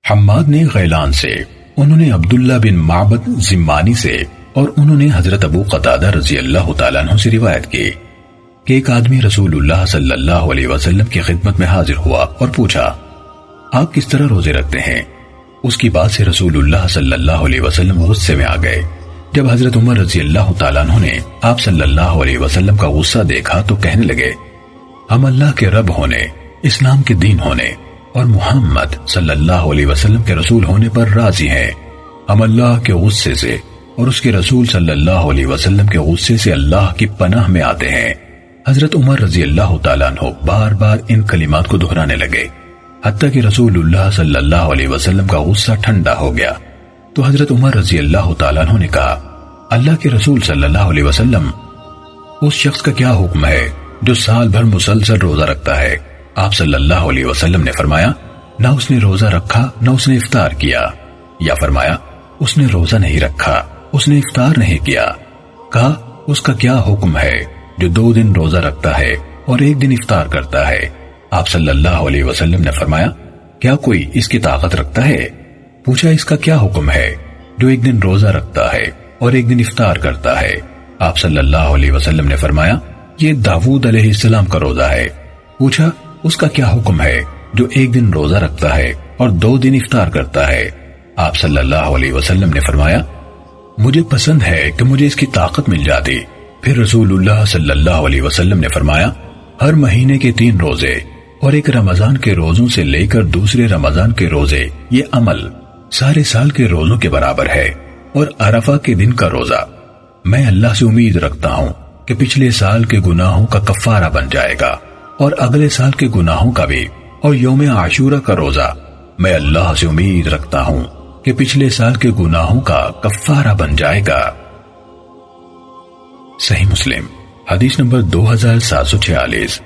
حماد نے غیلان سے، انہوں نے عبداللہ بن معبد زمانی سے، اور انہوں نے حضرت ابو قتادہ رضی اللہ تعالیٰ عنہ سے روایت کی کہ ایک آدمی رسول اللہ صلی اللہ علیہ وسلم کی خدمت میں حاضر ہوا اور پوچھا، آپ کس طرح روزے رکھتے ہیں؟ اس کی بات سے رسول اللہ صلی اللہ علیہ وسلم غصے میں آ گئے۔ جب حضرت عمر رضی اللہ تعالیٰ عنہ نے آپ صلی اللہ علیہ وسلم کا غصہ دیکھا تو کہنے لگے، ہم اللہ کے رب ہونے، اسلام کے دین ہونے اور محمد صلی اللہ علیہ وسلم کے رسول ہونے پر راضی ہیں۔ ہم اللہ کے غصے سے اور اس کے رسول صلی اللہ علیہ وسلم کے غصے سے اللہ کی پناہ میں آتے ہیں۔ حضرت عمر رضی اللہ تعالیٰ عنہ بار بار ان کلمات کو دہرانے لگے، حتیٰ کہ رسول اللہ صلی اللہ علیہ وسلم کا غصہ ٹھنڈا ہو گیا۔ تو حضرت عمر رضی اللہ تعالیٰ عنہ نے کہا، اللہ کے رسول صلی اللہ علیہ وسلم، اس شخص کا کیا حکم ہے جو سال بھر مسلسل روزہ رکھتا ہے؟ آپ صلی اللہ علیہ وسلم نے فرمایا، نہ اس نے روزہ رکھا نہ اس نے افطار کیا، یا فرمایا اس نے روزہ نہیں رکھا، اس نے افطار نہیں کیا۔ کہا، اس کا کیا حکم ہے جو 2 دن روزہ رکھتا ہے اور 1 دن افطار کرتا ہے؟ آپ صلی اللہ علیہ وسلم نے فرمایا، کیا کوئی اس کی طاقت رکھتا ہے؟ پوچھا، اس کا کیا حکم ہے جو 1 دن روزہ رکھتا ہے اور 1 دن افطار کرتا ہے؟ آپ صلی اللہ علیہ وسلم نے فرمایا، یہ داؤد علیہ السلام کا روزہ ہے۔ پوچھا، اس کا کیا حکم ہے جو 1 دن روزہ رکھتا ہے اور 2 دن افطار کرتا ہے؟ آپ صلی اللہ علیہ وسلم نے فرمایا، مجھے پسند ہے کہ مجھے اس کی طاقت مل جاتی۔ پھر رسول اللہ صلی اللہ علیہ وسلم نے فرمایا، ہر مہینے کے 3 روزے اور ایک رمضان کے روزوں سے لے کر دوسرے رمضان کے روزے، یہ عمل سارے سال کے روزوں کے برابر ہے، اور عرفہ کے دن کا روزہ میں اللہ سے امید رکھتا ہوں کہ پچھلے سال کے گناہوں کا کفارہ بن جائے گا، اور اگلے سال کے گناہوں کا بھی، اور یوم عاشورہ کا روزہ میں اللہ سے امید رکھتا ہوں کہ پچھلے سال کے گناہوں کا کفارہ بن جائے گا۔ صحیح مسلم حدیث نمبر 2746۔